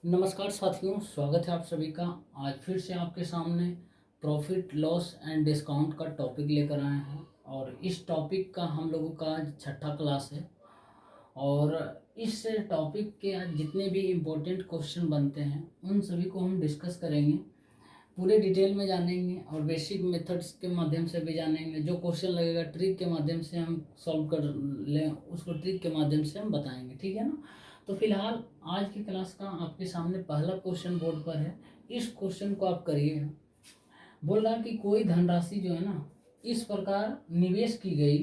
नमस्कार साथियों, स्वागत है आप सभी का। आज फिर से आपके सामने प्रॉफिट लॉस एंड डिस्काउंट का टॉपिक लेकर आए हैं और इस टॉपिक का हम लोगों का आज छठा क्लास है। और इस टॉपिक के आज जितने भी इम्पोर्टेंट क्वेश्चन बनते हैं उन सभी को हम डिस्कस करेंगे, पूरे डिटेल में जानेंगे और बेसिक मेथड्स के माध्यम से भी जानेंगे। जो क्वेश्चन लगेगा ट्रिक के माध्यम से हम सॉल्व कर लें, उसको ट्रिक के माध्यम से हम बताएंगे, ठीक है ना। तो फिलहाल आज की क्लास का आपके सामने पहला क्वेश्चन बोर्ड पर है। इस क्वेश्चन को आप करिए। बोल रहा कि कोई धनराशि जो है ना इस प्रकार निवेश की गई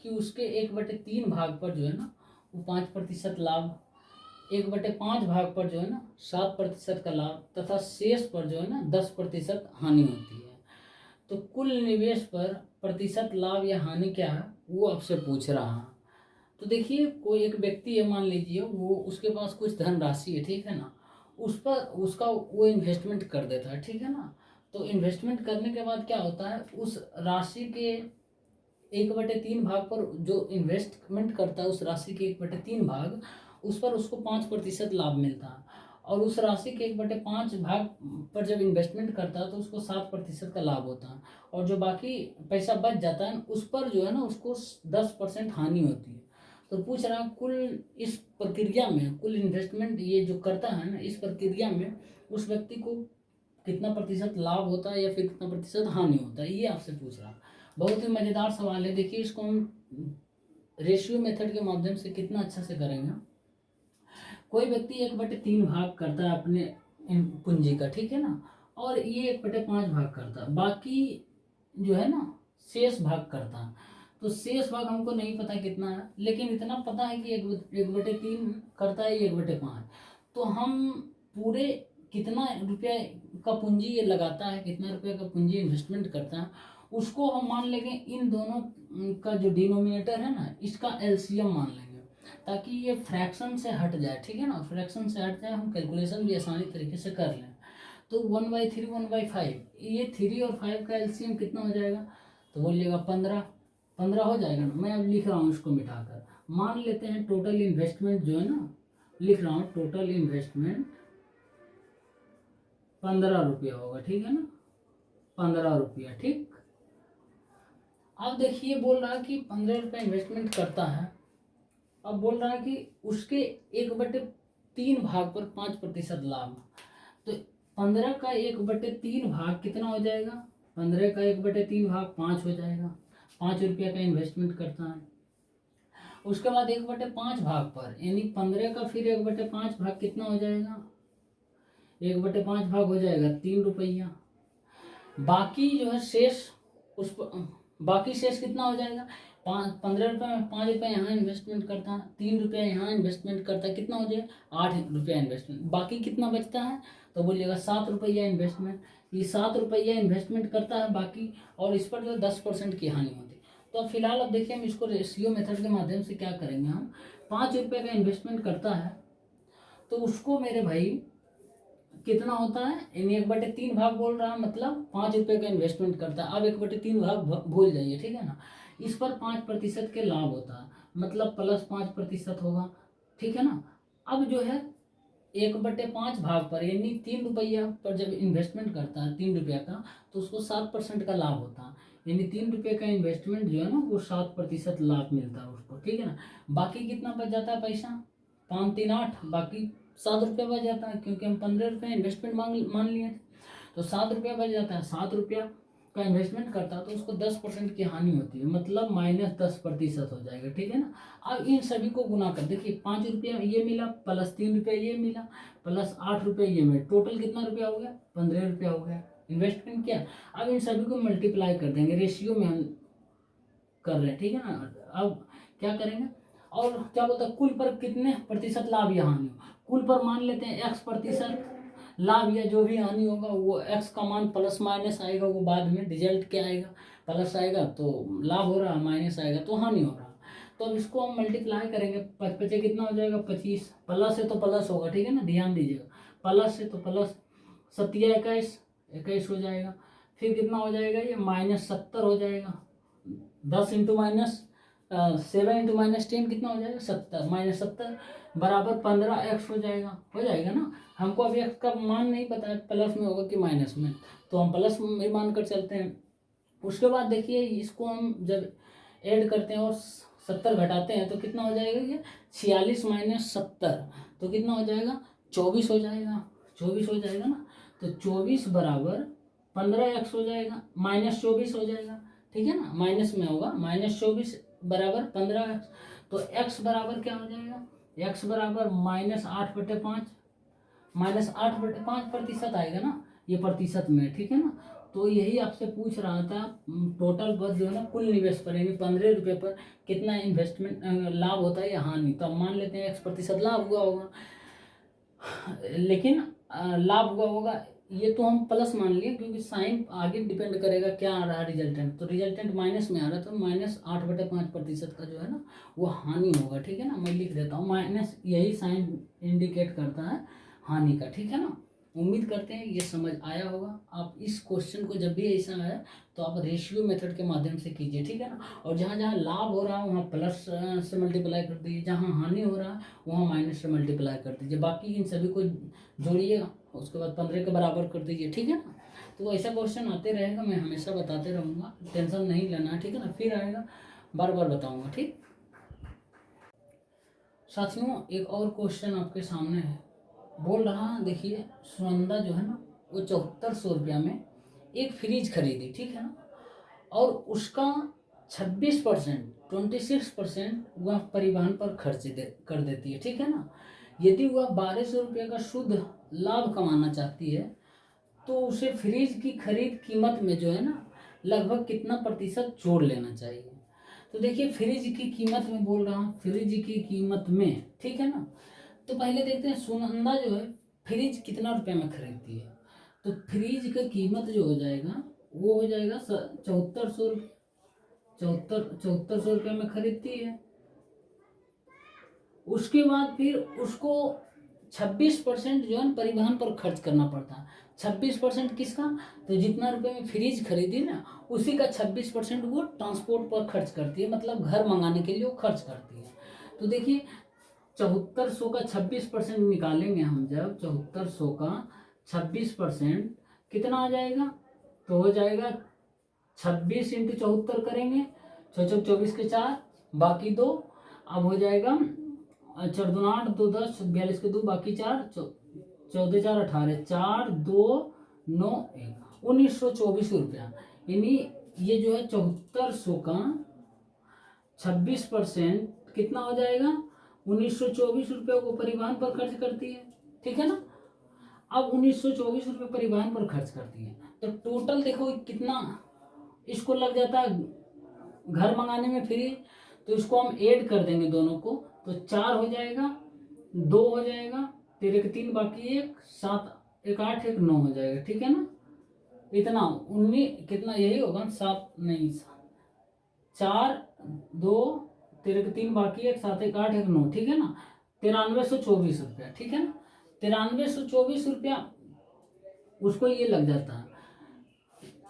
कि उसके 1/3 भाग पर जो है ना वो 5% लाभ, 1/5 भाग पर जो है ना 7% का लाभ तथा शेष पर जो है ना 10% हानि होती है। तो कुल निवेश पर प्रतिशत लाभ या हानि क्या है वो आपसे पूछ रहा है। तो देखिए, कोई एक व्यक्ति है, मान लीजिए वो उसके पास कुछ धनराशि है, ठीक है ना। उस पर उसका वो इन्वेस्टमेंट कर देता है, ठीक है ना। तो इन्वेस्टमेंट करने के बाद क्या होता है, उस राशि के 1/3 भाग पर जो इन्वेस्टमेंट करता है, उस राशि के 1/3 भाग उस पर उसको 5% लाभ मिलता है। और उस राशि के 1/5 भाग पर जब इन्वेस्टमेंट करता है तो उसको 7% का लाभ होता है। और जो बाकी पैसा बच जाता है उस पर जो है ना उसको 10% हानि होती है। तो पूछ रहा है कुल इस प्रक्रिया में, कुल इन्वेस्टमेंट ये जो करता है ना, इस प्रक्रिया में उस व्यक्ति को कितना प्रतिशत लाभ होता है या फिर कितना प्रतिशत हानि होता है, ये आपसे पूछ रहा है। बहुत ही मज़ेदार सवाल है। देखिए, इसको हम रेशियो मेथड के माध्यम से कितना अच्छा से करेंगे। कोई व्यक्ति 1/3 भाग करता है अपने पूंजी का, ठीक है ना। और ये 1/5 भाग करता है, बाकी जो है ना शेष भाग करता है। तो शेष भाग हमको नहीं पता कितना है, लेकिन इतना पता है कि 1/3 करता है, 1/5। तो हम पूरे कितना रुपया का पूंजी ये लगाता है, कितना रुपया का पूंजी इन्वेस्टमेंट करता है, उसको हम मान लेंगे इन दोनों का जो डिनोमिनेटर है ना इसका एलसीएम मान लेंगे, ताकि ये फ्रैक्शन से हट जाए, ठीक है ना। फ्रैक्शन से हट जाए, हम कैलकुलेशन भी आसानी तरीके से कर लें। तो 1/3 1/5, ये 3 और 5 का एलसीएम कितना हो जाएगा, तो बोलिएगा 15। 15 हो जाएगा ना। मैं अब लिख रहा हूँ इसको मिटाकर। मान लेते हैं टोटल इन्वेस्टमेंट जो है ना, लिख रहा हूँ टोटल इन्वेस्टमेंट 15 रुपया होगा, ठीक है ना। 15 रुपया, ठीक। अब देखिए, बोल रहा है कि 15 रुपया इन्वेस्टमेंट करता है। अब बोल रहा है कि उसके 1/3 भाग पर 5% लाभ। तो 15 का 1/3 भाग कितना हो जाएगा, 15 का 1/3 भाग 5 हो जाएगा। 5 रुपया का इन्वेस्टमेंट करता है। उसके बाद 1/5 भाग पर, यानी 15 का फिर 1/5 भाग कितना हो जाएगा, 1/5 भाग हो जाएगा 3 रुपया। बाकी जो है शेष, उस पर बाकी शेष कितना हो जाएगा, 15 रुपये में 5 रुपये यहाँ इन्वेस्टमेंट करता है, 3 रुपया यहाँ इन्वेस्टमेंट करता है, कितना हो जाएगा 8 रुपया इन्वेस्टमेंट। बाकी कितना बचता है, तो बोलिएगा 7 रुपया इन्वेस्टमेंट। ये 7 रुपया इन्वेस्टमेंट करता है बाकी, और इस पर जो 10% की हानि होती है। तो अब फिलहाल अब देखिए, हम इसको रेशियो मेथड के माध्यम से क्या करेंगे, हम 5 रुपये का इन्वेस्टमेंट करता है तो उसको मेरे भाई कितना होता है, यानी 1/3 भाग बोल रहा है, मतलब 5 रुपये का इन्वेस्टमेंट करता है। अब 1/3 भाग भूल जाइए, ठीक है ना। इस पर 5% के लाभ होता है, मतलब +5% होगा, ठीक है ना। अब जो है 1/5 भाग पर, यानी 3 रुपया पर जब इन्वेस्टमेंट करता है 3 रुपया का, तो उसको 7% का लाभ होता है। यानी 3 रुपये का इन्वेस्टमेंट जो है ना वो 7% लाभ मिलता है उसको, ठीक है ना। बाकी कितना बच जाता है पैसा, 5 3 8, बाकी 7 रुपया बच जाता है, क्योंकि हम 15 रुपये इन्वेस्टमेंट मान लिए थे। तो 7 रुपया बच जाता है। 7 रुपया का इन्वेस्टमेंट करता है तो उसको 10% की हानि होती है, मतलब -10% हो जाएगा, ठीक है ना। अब इन सभी को गुना कर देखिए, 5 रुपया ये मिला, +3 रुपया ये मिला, +8 रुपया ये मिला, टोटल कितना रुपया हो गया, 15 रुपया हो गया इन्वेस्टमेंट किया। अब इन सभी को मल्टीप्लाई कर देंगे, रेशियो में हम कर रहे हैं, ठीक है ना। अब क्या करेंगे, और क्या बोलता है, कुल पर कितने प्रतिशत लाभ या हानि हो। कुल पर मान लेते हैं x% लाभ, या जो भी हानि होगा वो x का मान प्लस माइनस आएगा, वो बाद में रिजल्ट क्या आएगा, प्लस आएगा तो लाभ हो रहा, माइनस आएगा तो हानि हो रहा। तो अब इसको हम मल्टीप्लाई करेंगे, 5 कितना हो जाएगा 25, प्लस है तो प्लस होगा, ठीक है ना, ध्यान दीजिएगा। प्लस है तो प्लस, 7 21 हो जाएगा। फिर कितना हो जाएगा, ये -70 हो जाएगा। 10 × 7 इंटू -10 कितना हो जाएगा 70, -70 बराबर 15x हो जाएगा ना। हमको अभी x का मान नहीं पता है, प्लस में होगा कि माइनस में, तो हम प्लस में मान कर चलते हैं। उसके बाद देखिए इसको हम जब ऐड करते हैं और 70 घटाते हैं तो कितना हो जाएगा ये 46 - 70, तो कितना हो जाएगा 24 हो जाएगा, 24 हो जाएगा ना। तो 24 बराबर 15x हो जाएगा, -24 हो जाएगा, ठीक है ना, माइनस में होगा, -24 बराबर 15x। तो x बराबर क्या हो जाएगा, x बराबर -8/5, -8/5% आएगा ना, ये प्रतिशत में, ठीक है ना। तो यही आपसे पूछ रहा था, टोटल बस जो है ना कुल निवेश पर यानी 15 रुपये पर कितना इन्वेस्टमेंट लाभ होता है या हानि। तो हम मान लेते हैं x% लाभ हुआ होगा, लेकिन लाभ हुआ होगा ये तो हम प्लस मान लिए, क्योंकि साइन आगे डिपेंड करेगा क्या आ रहा है रिजल्टेंट। तो रिजल्टेंट माइनस में आ रहा है, तो -8/5% का जो है ना वो हानि होगा, ठीक है ना। मैं लिख देता हूँ माइनस, यही साइन इंडिकेट करता है हानि का, ठीक है ना। उम्मीद करते हैं ये समझ आया होगा। आप इस क्वेश्चन को जब भी ऐसा है तो आप रेशियो मेथड के माध्यम से कीजिए, ठीक है ना। और जहाँ जहाँ लाभ हो रहा है वहाँ प्लस से मल्टीप्लाई कर दीजिए, जहाँ हानि हो रहा है वहाँ माइनस से मल्टीप्लाई कर दीजिए, बाकी इन सभी को जोड़िएगा, उसके बाद 15 के बराबर कर दीजिए, ठीक है ना। तो ऐसा क्वेश्चन आते रहेगा, मैं हमेशा बताते रहूँगा, टेंशन नहीं लेना है, ठीक है ना। फिर आएगा बार बार बताऊँगा, ठीक। साथियों एक और क्वेश्चन आपके सामने है, बोल रहा देखिए सुनंदा जो है ना वो 7400 में एक फ्रिज खरीदी, ठीक है ना, और उसका 26% 26% वह परिवहन पर खर्च कर देती है, ठीक है ना। यदि वह 1200 का शुद्ध लाभ कमाना चाहती है तो उसे फ्रिज की खरीद कीमत में जो है ना लगभग कितना प्रतिशत जोड़ लेना चाहिए। तो देखिए फ्रिज की कीमत में बोल रहा हूँ, फ्रिज की कीमत में, ठीक है ना। तो पहले देखते हैं सुनंदा जो है फ्रिज कितना रुपए में खरीदती है। तो फ्रिज का कीमत जो हो जाएगा वो हो जाएगा 7400 रुपये, 7400 रुपये में खरीदती है। उसके बाद फिर उसको 26% जो है परिवहन पर खर्च करना पड़ता है। 26% किसका, तो जितना रुपए में फ्रिज खरीदी ना उसी का 26% वो ट्रांसपोर्ट पर खर्च करती है, मतलब घर मंगाने के लिए वो खर्च करती है। तो देखिए 7400 का 26% निकालेंगे हम, जब 7400 का 26% कितना आ जाएगा, तो हो जाएगा 26 × 74 करेंगे, 24 के 4 बाकी 2, अब हो जाएगा 4 2 8 2 10 42 के 2 बाकी 4 14 4 18 4 2 9 1 1924 रुपया। यानी ये जो है 7400 का 26% कितना हो जाएगा 1924 रुपये को परिवहन पर खर्च करती है, ठीक है ना। अब 1924 रुपये परिवहन पर खर्च करती है तो टोटल देखो कितना इसको लग जाता है घर मंगाने में फ्री। तो इसको हम ऐड कर देंगे दोनों को, तो 4 हो जाएगा, 2 हो जाएगा, 13 के 3 बाकी 1 7 1 8 1 9 हो जाएगा, ठीक है ना। इतना 19 कितना यही होगा 7 नहीं 4 2 13 के 3 बाकी 1 7 1 8 1 9, ठीक है ना। 9324 रुपया, ठीक है ना। 9324 रुपया उसको ये लग जाता है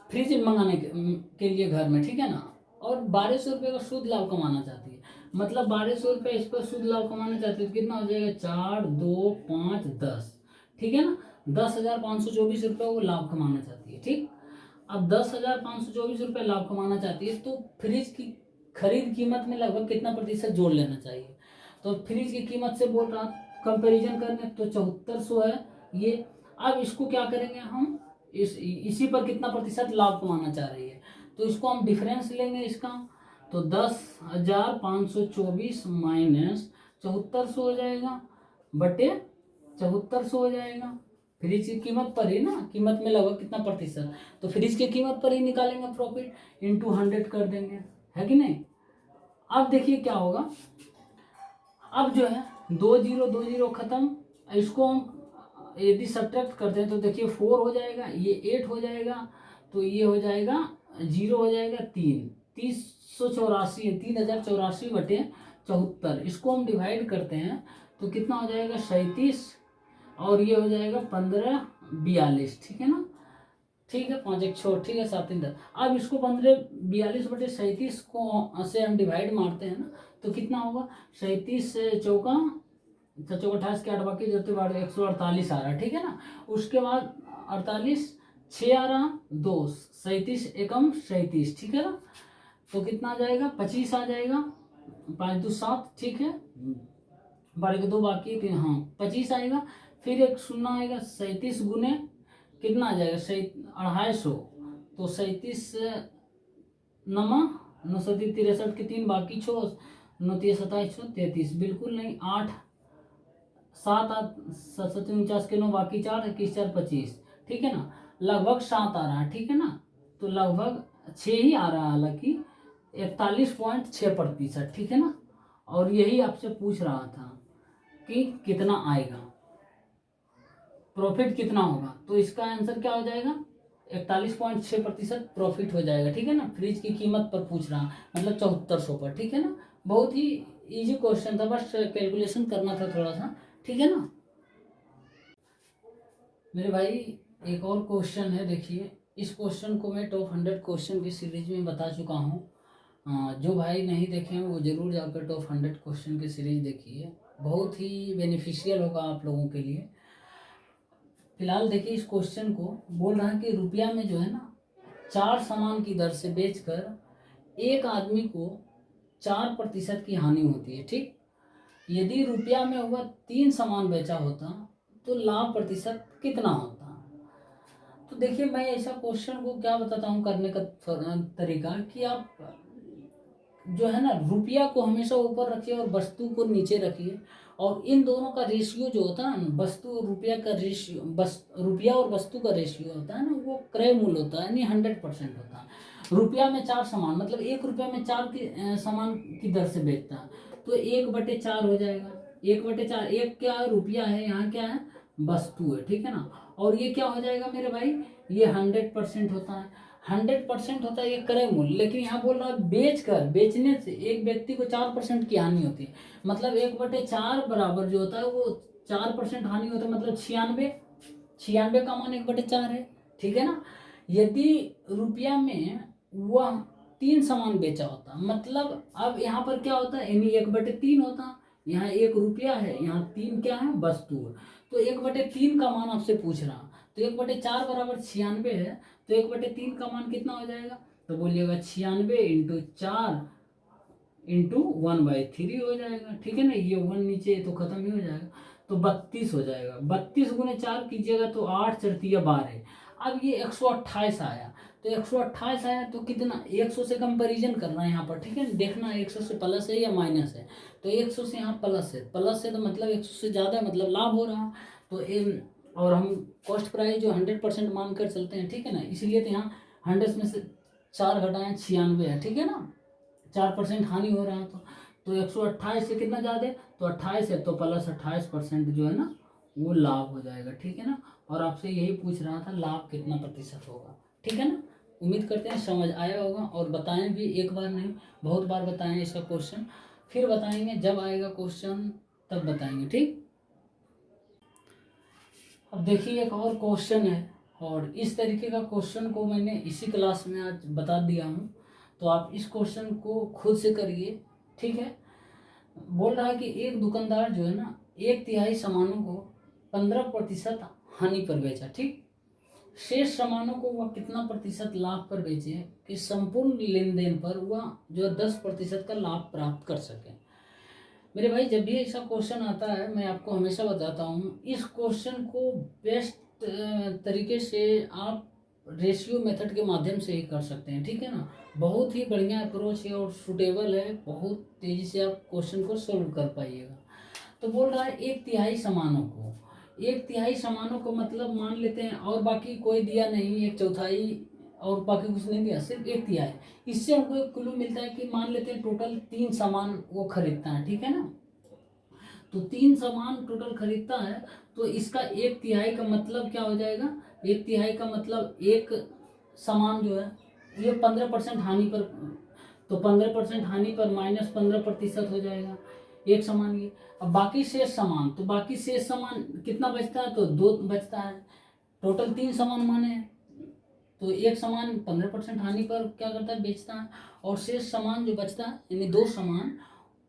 फ्रिज मंगाने के लिए घर में, ठीक है ना। और 1200 का शुद्ध लाभ कमाना चाहती है, मतलब 1200 इस पर शुद्ध लाभ कमाना चाहती है तो कितना हो जाएगा 4 2 5 10, ठीक है ना। 10,524 रुपये वो लाभ कमाना चाहती है, ठीक। अब 10,524 रुपये लाभ कमाना चाहती है तो फ्रिज की खरीद कीमत में लगभग कितना प्रतिशत जोड़ लेना चाहिए। तो फ्रिज की कीमत से बोल रहा कंपेरिजन करने, तो 7400 है ये। अब इसको क्या करेंगे हम, इसी पर कितना प्रतिशत लाभ कमाना चाह रही है, तो इसको हम डिफरेंस लेंगे इसका, तो 10,524 माइनस 7400 हो जाएगा बटे 7400 हो जाएगा। फ्रिज की कीमत पर ही ना, कीमत में लगभग कितना प्रतिशत, तो फ्रिज की कीमत पर ही निकालेंगे प्रॉफिट, इंटू 100 कर देंगे, है कि नहीं। अब देखिए क्या होगा, अब जो है 2 0 खत्म, इसको हम यदि सब्ट्रैक्ट करते हैं तो देखिए 4 हो जाएगा, ये 8 हो जाएगा, तो ये हो जाएगा 0 हो जाएगा 3 384 है, 3084 बटे 74, इसको हम डिवाइड करते हैं तो कितना हो जाएगा 37 और ये हो जाएगा 15 42, ठीक है ना। ठीक है, 5 1 6, ठीक है, 7 3 10। अब इसको 15 42/37 को से हम डिवाइड मारते हैं ना, तो कितना होगा? 37 से चौका 28 के 8 बाकी जो 148 आ रहा है, ठीक है ना। उसके बाद 48 6 आ रहा, 2 37 एकम 37, ठीक है ना। तो कितना आ जाएगा? 25 आ जाएगा, 5 2 7, ठीक है, 12 के 2 बाकी 3, हाँ 25 आएगा। फिर एक शून्य आएगा, 37 गुने कितना आ जाएगा? 250, तो 37 नमा 9 37 63 के 3 बाकी 6, 9 3 27 33, बिल्कुल नहीं, 8 7 8 7 49 के 9 बाकी 4 21 4 25, ठीक है ना। लगभग 7 आ रहा है, ठीक है ना। तो लगभग 6 ही आ रहा है, हालांकि 41.6%, ठीक है ना। और यही आपसे पूछ रहा था कि कितना आएगा, प्रॉफिट कितना होगा। तो इसका आंसर क्या हो जाएगा? 41.6% प्रॉफिट हो जाएगा, ठीक है ना। फ्रिज की कीमत पर पूछ रहा, मतलब 7400 पर, ठीक है ना। बहुत ही इजी क्वेश्चन था, बस कैलकुलेशन करना था थोड़ा सा, ठीक है ना। मेरे भाई एक और क्वेश्चन है, देखिए। इस क्वेश्चन को मैं टॉप 100 क्वेश्चन की सीरीज में बता चुका हूँ। जो भाई नहीं देखे हैं वो जरूर जाकर टॉप 100 क्वेश्चन की सीरीज देखिए, बहुत ही बेनिफिशियल होगा आप लोगों के लिए। फिलहाल देखिए, इस क्वेश्चन को बोल रहा है कि रुपया में जो है ना, 4 सामान की दर से बेचकर एक आदमी को 4% की हानि होती है, ठीक। यदि रुपया में हुआ 3 सामान बेचा होता तो लाभ प्रतिशत कितना होता? तो देखिए, मैं ऐसा क्वेश्चन को क्या बताता हूँ करने का तरीका, कि आप जो है ना, रुपया को हमेशा ऊपर रखिए और वस्तु को नीचे रखिए, और इन दोनों का रेशियो जो होता है ना, वस्तु और रुपया का रेशियो, बस रुपया और वस्तु का रेशियो होता है ना, वो क्रय मूल्य होता है, यानी 100% होता है। रुपया में 4 सामान, मतलब 1 रुपया में 4 की सामान की दर से बेचता है, तो 1/4 हो जाएगा। 1/4, एक क्या है? रुपया है, यहाँ क्या है? वस्तु है, ठीक है ना। और ये क्या हो जाएगा मेरे भाई? ये 100% होता है। 100% होता है ये क्रय मूल्य, लेकिन यहाँ बोल रहा है बेचने से एक व्यक्ति को 4% की हानि होती है। मतलब 1/4 बराबर जो होता है वो 4% हानि होता है, मतलब 96। 96 का मान 1/4 है, ठीक है ना। यदि रुपया में वह 3 सामान बेचा होता, मतलब अब यहाँ पर क्या होता है, यानी 1/3 होता। यहाँ 1 रुपया है, यहाँ 3 क्या है? वस्तु है। तो 1/3 का मान आपसे पूछ रहा, तो 1/4 बराबर 96 है, तो 1/3 का मान कितना हो जाएगा? तो बोलिएगा 96 × 4 × 1/3 हो जाएगा, ठीक है ना। ये 1 नीचे तो खत्म ही हो जाएगा, तो 32 हो जाएगा। 32 गुने 4 कीजिएगा तो 8 4 12। अब ये 128 आया, तो 128 आया तो कितना? 100 से कंपेरिजन करना है यहाँ पर, ठीक है, देखना 100 से प्लस है या माइनस है। तो 100 से यहाँ प्लस है, प्लस है तो मतलब 100 से ज़्यादा, मतलब लाभ हो रहा। तो और हम कॉस्ट प्राइस जो 100% मान कर चलते हैं, ठीक है ना, इसलिए तो यहाँ 100 में से 4 घटाएं 96 है, ठीक है ना। 4% हानि हो रहा है, तो 128 से कितना ज़्यादा है? तो 28 है, तो प्लस 28% जो है ना, वो लाभ हो जाएगा, ठीक है ना। और आपसे यही पूछ रहा था, लाभ कितना प्रतिशत होगा, ठीक है ना। उम्मीद करते हैं समझ आया होगा, और बताएं भी, एक बार नहीं बहुत बार बताएं इसका क्वेश्चन, फिर बताएंगे जब आएगा क्वेश्चन तब बताएंगे, ठीक। अब देखिए, एक और क्वेश्चन है, और इस तरीके का क्वेश्चन को मैंने इसी क्लास में आज बता दिया हूँ, तो आप इस क्वेश्चन को खुद से करिए, ठीक है। बोल रहा है कि एक दुकानदार जो है ना, 1/3 सामानों को 15% हानि पर बेचा, ठीक। शेष सामानों को वह कितना प्रतिशत लाभ पर बेचे कि संपूर्ण लेन देन पर वह जो 10% का लाभ प्राप्त कर सके। मेरे भाई, जब भी ऐसा क्वेश्चन आता है, मैं आपको हमेशा बताता हूँ, इस क्वेश्चन को बेस्ट तरीके से आप रेशियो मेथड के माध्यम से ही कर सकते हैं, ठीक है ना। बहुत ही बढ़िया अप्रोच है और सुटेबल है, बहुत तेज़ी से आप क्वेश्चन को सोल्व कर पाइएगा। तो बोल रहा है 1/3 सामानों को, 1/3 सामानों को मतलब मान लेते हैं, और बाकी कोई दिया नहीं, 1/4 और बाकी कुछ नहीं दिया, सिर्फ 1/3। इससे हमको एक क्लू मिलता है कि मान लेते हैं टोटल 3 सामान वो खरीदता है, ठीक है ना। तो 3 सामान टोटल खरीदता है, तो इसका 1/3 का मतलब क्या हो जाएगा? 1/3 का मतलब एक सामान जो है, ये 15% हानि पर, तो 15% हानि पर माइनस 15% हो जाएगा एक सामान ये। अब बाकी शेष सामान, तो बाकी शेष सामान कितना बचता है? तो 2 बचता है। टोटल 3 सामान माने हैं, तो एक सामान 15% हानि पर क्या करता है, बेचता है, और शेष सामान जो बचता है यानी 2 सामान,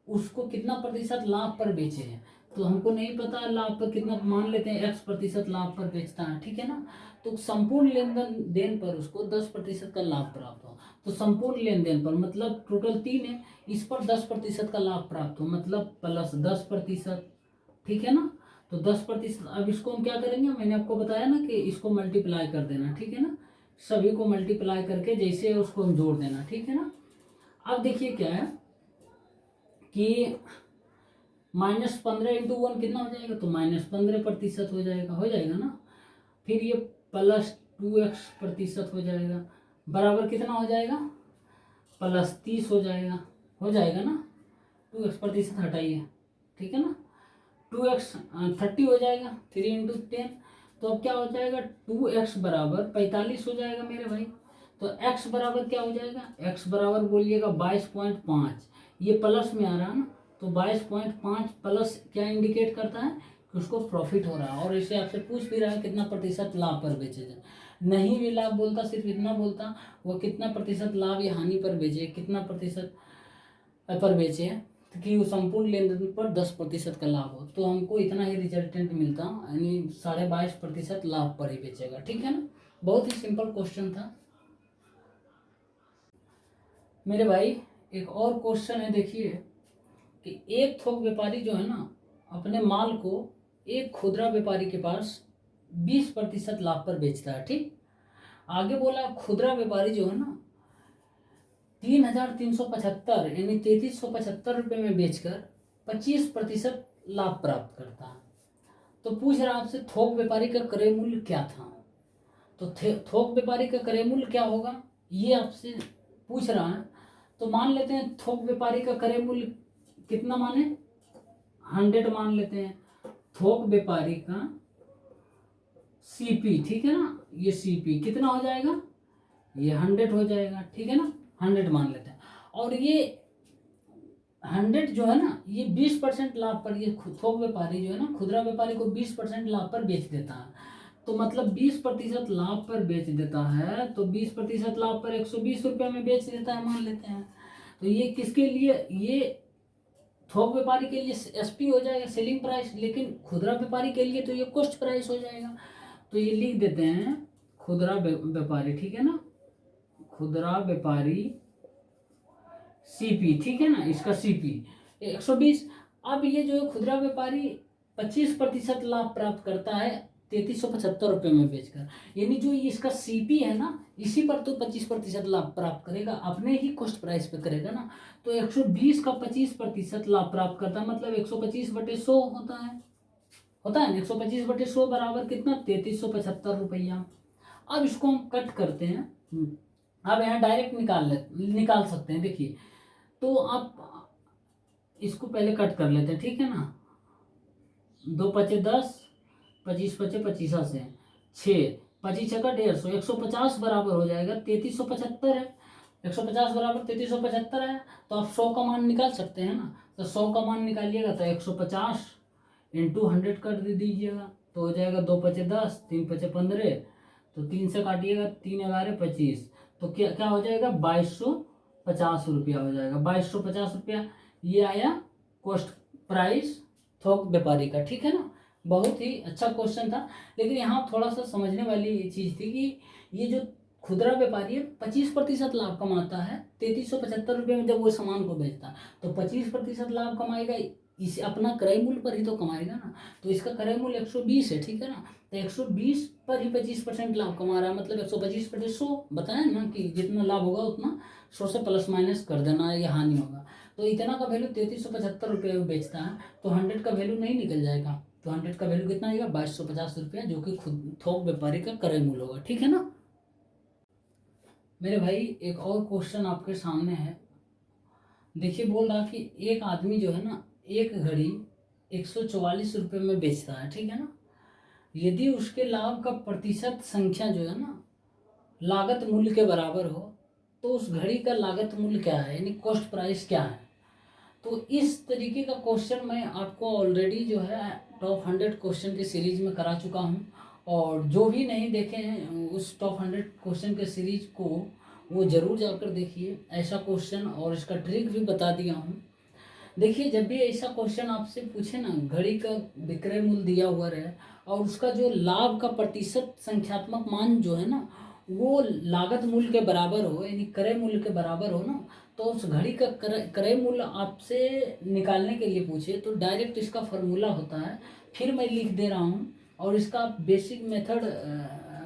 उसको कितना प्रतिशत लाभ पर बेचे हैं। तो हमको नहीं पता लाभ पर कितना, मान लेते हैं x% लाभ पर बेचता है, ठीक है ना। तो संपूर्ण लेन देन पर उसको 10% का लाभ प्राप्त हो। तो संपूर्ण लेन देन पर मतलब टोटल 3 है, इस पर 10% का लाभ प्राप्त हो, मतलब प्लस 10%, ठीक है ना। तो 10%, अब इसको हम क्या करेंगे, मैंने आपको बताया ना कि इसको मल्टीप्लाई कर देना, ठीक है ना। सभी को मल्टीप्लाई करके जैसे उसको हम जोड़ देना, ठीक है ना। अब देखिए क्या है कि -15 इंटू 1 कितना हो जाएगा, तो -15% हो जाएगा ना। फिर ये +2x% हो जाएगा, बराबर कितना हो जाएगा, +30 हो जाएगा ना। 2x% हटाइए, ठीक है ना। 2x 30 हो जाएगा, 3 × 10। तो अब क्या हो जाएगा, 2x बराबर 45 हो जाएगा मेरे भाई। तो x बराबर क्या हो जाएगा, x बराबर बोलिएगा 22.5, ये प्लस में आ रहा है ना। तो 22.5 प्लस क्या इंडिकेट करता है कि उसको प्रॉफिट हो रहा है, और इसे आपसे पूछ भी रहा है कितना प्रतिशत लाभ पर बेचे जाए। नहीं भी लाभ बोलता, सिर्फ इतना बोलता वो कितना प्रतिशत लाभ या हानि पर बेचे, कितना प्रतिशत पर बेचे, कि वो संपूर्ण लेन देन पर 10% का लाभ हो, तो हमको इतना ही रिजल्टेंट मिलता, यानी 22.5% लाभ पर ही बेचेगा, ठीक है ना। बहुत ही सिंपल क्वेश्चन था मेरे भाई। एक और क्वेश्चन है, देखिए कि एक थोक व्यापारी जो है ना, अपने माल को एक खुदरा व्यापारी के पास 20% लाभ पर बेचता है, ठीक। आगे बोला खुदरा व्यापारी जो है ना 3,375 यानी 3,375 रुपये में बेचकर 25% लाभ प्राप्त करता है। तो पूछ रहा आपसे थोक व्यापारी का क्रय मूल्य क्या था। तो थोक व्यापारी का क्रय मूल्य क्या होगा, ये आपसे पूछ रहा है। तो मान लेते हैं थोक व्यापारी का क्रय मूल्य कितना माने, 100 मान लेते हैं। थोक व्यापारी का CP, ठीक है ना, ये CP कितना हो जाएगा, ये 100 हो जाएगा, ठीक है ना। 100 मान लेते हैं, और ये 100 जो है ना, ये 20% लाभ पर, ये थोक व्यापारी जो है ना, खुदरा व्यापारी को 20% लाभ पर बेच देता है। तो मतलब 20% लाभ पर बेच देता है, तो 20% लाभ पर 120 रुपये में बेच देता है मान लेते हैं। तो ये किसके लिए, ये थोक व्यापारी के लिए SP हो जाएगा, सेलिंग प्राइस, लेकिन खुदरा व्यापारी के लिए तो ये कॉस्ट प्राइस हो जाएगा। तो ये लिख देते हैं खुदरा व्यापारी, ठीक है ना, खुदरा व्यापारी CP, ठीक है ना, इसका CP 120। अब ये जो है खुदरा व्यापारी 25% लाभ प्राप्त करता है 3,375 रुपये में बेचकर, यानी जो इसका CP है ना, इसी पर तो 25% लाभ प्राप्त करेगा, अपने ही कॉस्ट प्राइस पे करेगा ना। तो 120 का 25% लाभ प्राप्त करता है, मतलब 125/100 होता है ना। 125/100 बराबर कितना, 3,375 रुपया। अब इसको हम कट करते हैं, अब यहाँ डायरेक्ट निकाल सकते हैं, देखिए। तो आप इसको पहले कट कर लेते हैं, ठीक है ना। 2 × 10, 25 × 25 से 6, 25 का 150, 150 बराबर हो जाएगा 3,375 है। 150 बराबर 3,375 है, तो आप 100 का मान निकाल सकते हैं ना। तो 100 का मान निकालिएगा तो 150 × 100 कर दीजिएगा, तो हो जाएगा 2 × 10, 3 × 15, तो 3 से काटिएगा, 3 × 11 = 25, तो क्या क्या हो जाएगा, 2,250 रुपया हो जाएगा। 2,250 रुपया ये आया कॉस्ट प्राइस थोक व्यापारी का, ठीक है ना। बहुत ही अच्छा क्वेश्चन था, लेकिन यहाँ थोड़ा सा समझने वाली चीज़ थी कि ये जो खुदरा व्यापारी है 25% लाभ कमाता है 3,375 रुपये में जब वो सामान को बेचता है, तो 25% लाभ कमाएगा, इसे अपना क्रय मूल्य पर ही तो कमाएगा ना। तो इसका क्रय मूल्य 120 है, ठीक है ना। तो 120 पर ही 25% लाभ कमा रहा है, मतलब 125/100 बताया ना कि जितना लाभ होगा उतना 100 से प्लस माइनस कर देना है, या हानि होगा। तो इतना का वैल्यू 3,375 रुपये में बेचता है, तो 100 का वैल्यू नहीं निकल जाएगा। तो 100 का वैल्यू कितना आएगा, 2,250 रुपया, जो कि खुद थोक व्यापारी का क्रय मूल्य होगा, ठीक है ना। मेरे भाई एक और क्वेश्चन आपके सामने है, देखिए। बोल रहा कि एक आदमी जो है ना एक घड़ी 144 रुपये में बेचता है, ठीक है ना। यदि उसके लाभ का प्रतिशत संख्या जो है ना लागत मूल्य के बराबर हो, तो उस घड़ी का लागत मूल्य क्या है, यानी कॉस्ट प्राइस क्या है। तो इस तरीके का क्वेश्चन मैं आपको ऑलरेडी जो है टॉप 100 क्वेश्चन के सीरीज में करा चुका हूँ, और जो भी नहीं देखे हैं उस टॉप 100 क्वेश्चन के सीरीज को वो ज़रूर जाकर देखिए। ऐसा क्वेश्चन और इसका ट्रिक भी बता दिया हूँ। देखिए, जब भी ऐसा क्वेश्चन आपसे पूछे ना, घड़ी का विक्रय मूल्य दिया हुआ रहे और उसका जो लाभ का प्रतिशत संख्यात्मक मान जो है ना वो लागत मूल्य के बराबर हो, यानी क्रय मूल्य के बराबर हो ना, तो उस घड़ी का क्रय मूल्य आपसे निकालने के लिए पूछे तो डायरेक्ट इसका फॉर्मूला होता है। फिर मैं लिख दे रहा हूँ और इसका बेसिक मेथड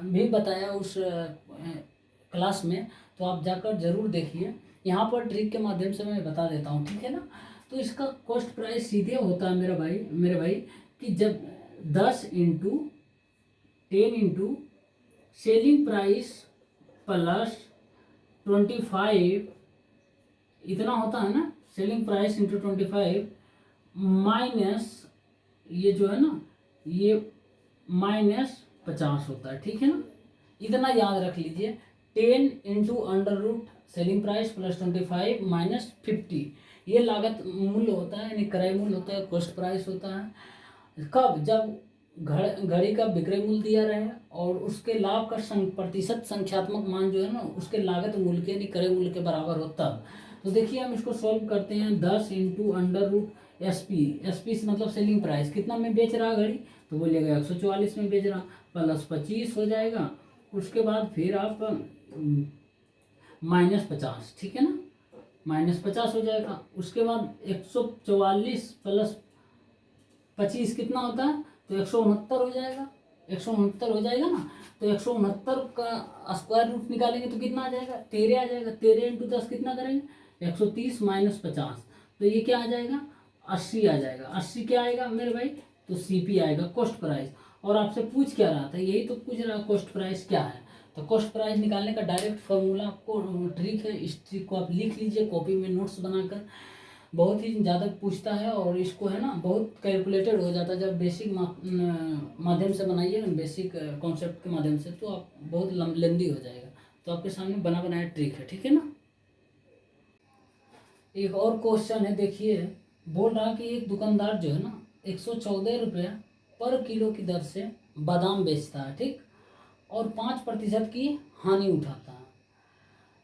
भी बताया उस क्लास में, तो आप जाकर ज़रूर देखिए। यहाँ पर ट्रिक के माध्यम से मैं बता देता हूँ, ठीक है ना। तो इसका कॉस्ट प्राइस सीधे होता है मेरे भाई कि जब 10 into 10 into selling price plus 25 इतना होता है ना, सेलिंग प्राइस इंटू 25 माइनस ये जो है ना ये -50 होता है, ठीक है ना। इतना याद रख लीजिए, 10 into under root selling price plus 25 minus 50 ये लागत मूल्य होता है, यानी क्रय मूल्य होता है, कॉस्ट प्राइस होता है। कब? जब घड़ी का विक्रय मूल्य दिया रहे और उसके लाभ का प्रतिशत संख्यात्मक मान जो है ना उसके लागत मूल्य के यानी क्रय मूल्य के बराबर होता है। तो देखिए हम इसको सॉल्व करते हैं। 10 इंटू अंडर रूट एसपी से मतलब सेलिंग प्राइस कितना में बेच रहा घड़ी, तो बोलिएगा 144 में बेच रहा, प्लस 25 हो जाएगा। उसके बाद फिर आप -50, ठीक है ना, -50 हो जाएगा। उसके बाद 144 प्लस 25 कितना होता है, तो 169 हो जाएगा। 169 हो जाएगा ना, तो 169 का स्क्वायर रूट निकालेंगे तो कितना आ जाएगा, 13 आ जाएगा। 13 इंटू 10 कितना करेंगे, 130 माइनस 50, तो ये क्या आ जाएगा, 80 आ जाएगा। 80 क्या आएगा मेरे भाई, तो सीपी आएगा, कॉस्ट प्राइस। और आपसे पूछ क्या रहा था, यही तो पूछ रहा कॉस्ट प्राइस क्या है। तो कॉस्ट प्राइस निकालने का डायरेक्ट फार्मूला को ट्रिक है, इस ट्रिक को आप लिख लीजिए कॉपी में नोट्स बनाकर। बहुत ही ज़्यादा पूछता है और इसको है ना बहुत कैलकुलेटेड हो जाता है। जब बेसिक माध्यम से बनाइएगा, बेसिक कॉन्सेप्ट के माध्यम से, तो आप बहुत लेंदी हो जाएगा। तो आपके सामने बना बनाया ट्रिक है, ठीक है ना। एक और क्वेश्चन है, देखिए बोल रहा कि एक दुकानदार जो है ना 114 रुपये पर किलो की दर से बादाम बेचता है, ठीक, और 5% की हानि उठाता है।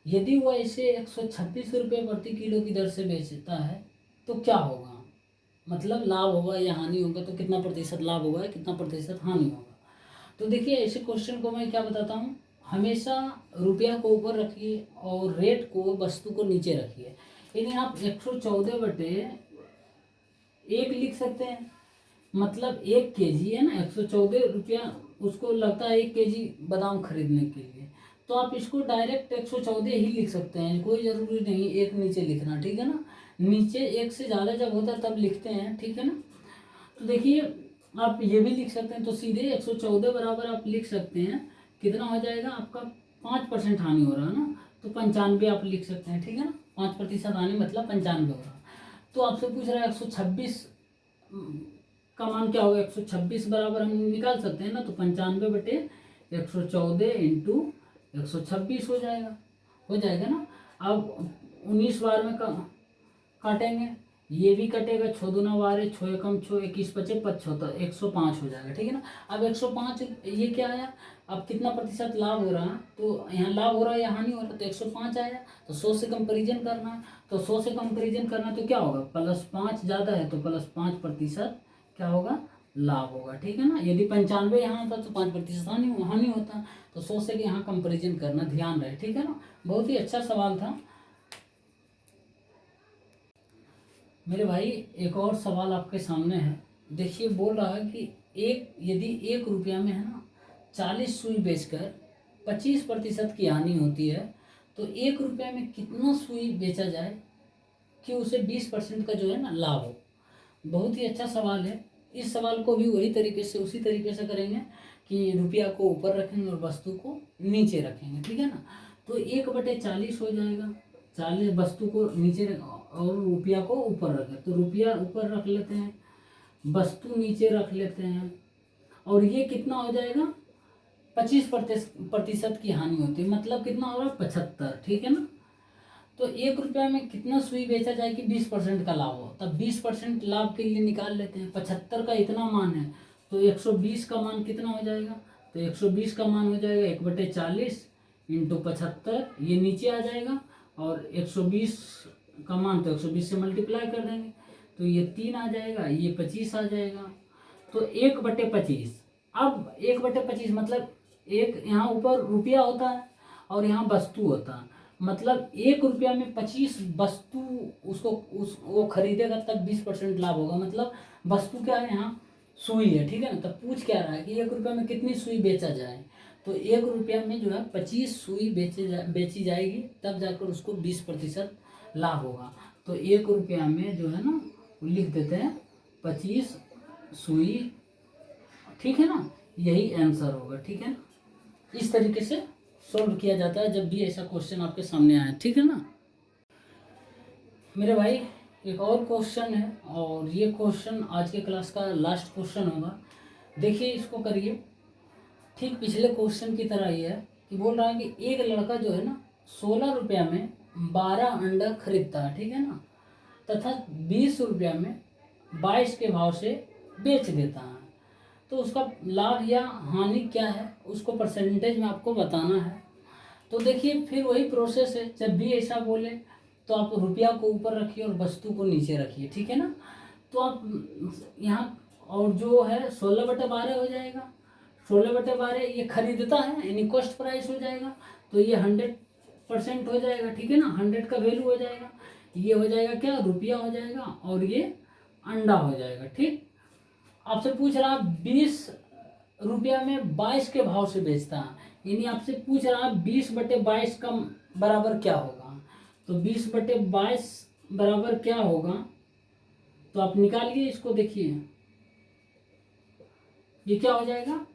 यदि वह इसे 136 रुपये प्रति किलो की दर से बेचता है तो क्या होगा, मतलब लाभ होगा या हानि होगा, तो कितना प्रतिशत लाभ होगा या कितना प्रतिशत हानि होगा। तो देखिए ऐसे क्वेश्चन को मैं क्या बताता हूँ, हमेशा रुपया को ऊपर रखिए और रेट को, वस्तु को नीचे रखिए। यानी आप 114/1 लिख सकते हैं, मतलब 1 kg है ना, 114 रुपया उसको लगता है 1 kg बादाम खरीदने के लिए, तो आप इसको डायरेक्ट 114 ही लिख सकते हैं, कोई ज़रूरी नहीं एक नीचे लिखना, ठीक है ना। नीचे एक से ज़्यादा जब होता है तब लिखते हैं, ठीक है ना। तो देखिए आप ये भी लिख सकते हैं, तो सीधे 114 बराबर आप लिख सकते हैं, कितना हो जाएगा आपका, 5% हानि हो रहा है ना, तो 95 आप लिख सकते हैं, ठीक है ना। 5% हानि मतलब 95 हो रहा। तो आपसे पूछ रहा है 126 का मान क्या होगा, 126 बराबर हम निकाल सकते हैं ना, तो 95/114 इंटू 126 हो जाएगा ना। अब 19 बार में काटेंगे, ये भी कटेगा, 6 दूना 12, 6 एकम 6, 21 पचे 75, 105 हो जाएगा, ठीक है ना। अब 105 ये क्या आया, अब कितना प्रतिशत लाभ हो रहा है, तो यहाँ लाभ हो रहा है या हानि हो रहा है, तो 105 आया। तो 100 से कंपेरिजन करना है, तो 100 से कंपेरिजन करना तो क्या होगा, +5 ज़्यादा है तो +5% क्या होगा, लाभ होगा, ठीक है ना। यदि 95 यहाँ होता तो 5% हानि होता। तो 100 से यहाँ कंपेरिजन करना ध्यान रहे, ठीक है ना। बहुत ही अच्छा सवाल था मेरे भाई। एक और सवाल आपके सामने है, देखिए बोल रहा है कि यदि 1 रुपया में है ना 40 सुई बेचकर 25% की हानि होती है, तो 1 रुपया में कितना सुई बेचा जाए कि उसे 20% का जो है ना लाभ हो। बहुत ही अच्छा सवाल है। इस सवाल को भी उसी तरीके से करेंगे कि रुपया को ऊपर रखेंगे और वस्तु को नीचे रखेंगे, ठीक है ना। तो 1/40 हो जाएगा, 40 वस्तु को नीचे और रुपया को ऊपर रखें, तो रुपया ऊपर रख लेते हैं, वस्तु नीचे रख लेते हैं, और ये कितना हो जाएगा, 25% की हानि होती है, मतलब कितना होगा, 75, ठीक है ना। तो 1 रुपया में कितना सुई बेचा जाए कि 20% का लाभ हो, तब 20% लाभ के लिए निकाल लेते हैं। 75 का इतना मान है तो 120 का मान कितना हो जाएगा, तो 120 का मान हो जाएगा 1/40 इंटू 75, ये नीचे आ जाएगा, और 120 का मान तो 120 से मल्टीप्लाई कर देंगे तो ये 3 आ जाएगा, ये 25 आ जाएगा। तो 1/25, अब 1/25 मतलब एक यहाँ ऊपर रुपया होता है और यहाँ वस्तु होता है, मतलब 1 रुपया में 25 वस्तु उसको वो खरीदेगा तब 20% लाभ होगा। मतलब वस्तु क्या है यहाँ, सुई है, ठीक है ना। तब पूछ क्या रहा है कि 1 रुपया में कितनी सुई बेचा जाए, तो 1 रुपया में जो है 25 सुई बेची जाएगी, तब जाकर उसको 20% लाभ होगा। तो 1 रुपया में जो है ना लिख देते हैं 25 सुई, ठीक है ना, यही आंसर होगा, ठीक है ना। इस तरीके से सॉल्व किया जाता है जब भी ऐसा क्वेश्चन आपके सामने आए, ठीक है ना मेरे भाई। एक और क्वेश्चन है, और ये क्वेश्चन आज के क्लास का लास्ट क्वेश्चन होगा। देखिए इसको करिए, ठीक पिछले क्वेश्चन की तरह ही है कि बोल रहा है कि एक लड़का जो है ना 16 रुपया में 12 अंडा खरीदता है, ठीक है ना, तथा 20 रुपया में 22 के भाव से बेच देता है। तो उसका लाभ या हानि क्या है उसको परसेंटेज में आपको बताना है। तो देखिए फिर वही प्रोसेस है, जब भी ऐसा बोले तो आप रुपया को ऊपर रखिए और वस्तु को नीचे रखिए, ठीक है ना। तो आप यहाँ और जो है 16/12 हो जाएगा, 16/12 ये खरीदता है यानी कॉस्ट प्राइस हो जाएगा, तो ये 100% हो जाएगा, ठीक है ना, 100 का वैल्यू हो जाएगा। ये हो जाएगा क्या, रुपया हो जाएगा, और ये अंडा हो जाएगा, ठीक। आपसे पूछ रहा 20 रुपया में 22 के भाव से बेचता है, यानी आपसे पूछ रहा है 20/22 का बराबर क्या होगा। तो 20/22 बराबर क्या होगा, तो आप निकालिए इसको, देखिए ये क्या हो जाएगा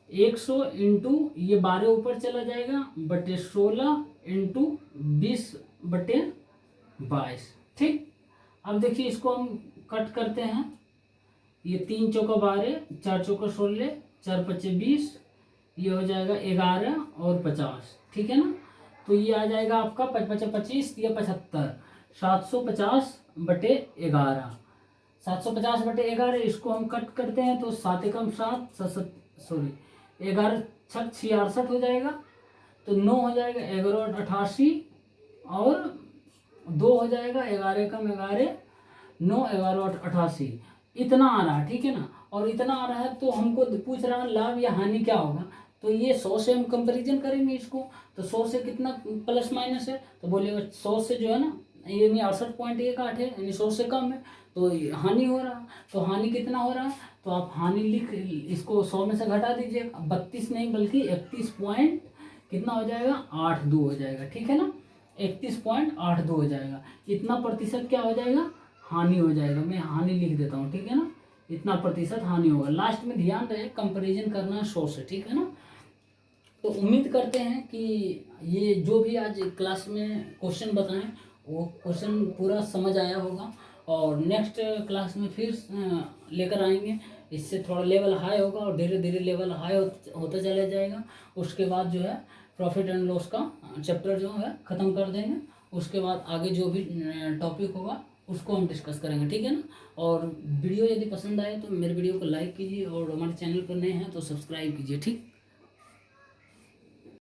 100 इंटू ये 12 ऊपर चला जाएगा बटे 16 इंटू 20/22, ठीक। अब देखिए इसको हम कट करते हैं, ये 3 चौका 12, 4 चौका 16, 4 पच्चे 20, ये हो जाएगा 11 और 50, ठीक है ना। तो ये आ जाएगा आपका 25, ये 75, 750/11, 750/11। इसको हम कट करते हैं तो 7 एकम 7, 11 छक 66 हो जाएगा, तो 9 हो जाएगा, 11 88, और 2 हो जाएगा, 11 एकम 11, 9, 11 88, इतना आ रहा है, ठीक है ना। और इतना आ रहा है तो हमको पूछ रहा है लाभ या हानि क्या होगा, तो ये 100 से हम कंपैरिजन करेंगे इसको, तो 100 से कितना प्लस माइनस है, तो बोलिएगा 100 से जो है ना ये 68.18 है, यानी 100 से कम है, तो हानि हो रहा है। तो हानि कितना हो रहा है, तो आप हानि लिख इसको 100 में से घटा दीजिए, 32 नहीं बल्कि 31 पॉइंट कितना हो जाएगा 82 हो जाएगा, ठीक है ना, 31.82 हो जाएगा। इतना प्रतिशत क्या हो जाएगा, हानि हो जाएगा। मैं हानि लिख देता हूँ, ठीक है ना, इतना प्रतिशत हानि होगा। लास्ट में ध्यान रहे कंपैरिजन करना 100 से, ठीक है ना। तो उम्मीद करते हैं कि ये जो भी आज क्लास में क्वेश्चन बताएं वो क्वेश्चन पूरा समझ आया होगा, और नेक्स्ट क्लास में फिर लेकर आएंगे। इससे थोड़ा लेवल हाई होगा और धीरे धीरे लेवल हाई होता चला जाएगा। उसके बाद जो है प्रॉफिट एंड लॉस का चैप्टर जो है ख़त्म कर देंगे। उसके बाद आगे जो भी टॉपिक होगा उसको हम डिस्कस करेंगे, ठीक है ना। और वीडियो यदि पसंद आए तो मेरे वीडियो को लाइक कीजिए, और हमारे चैनल पर नए हैं तो सब्सक्राइब कीजिए, ठीक।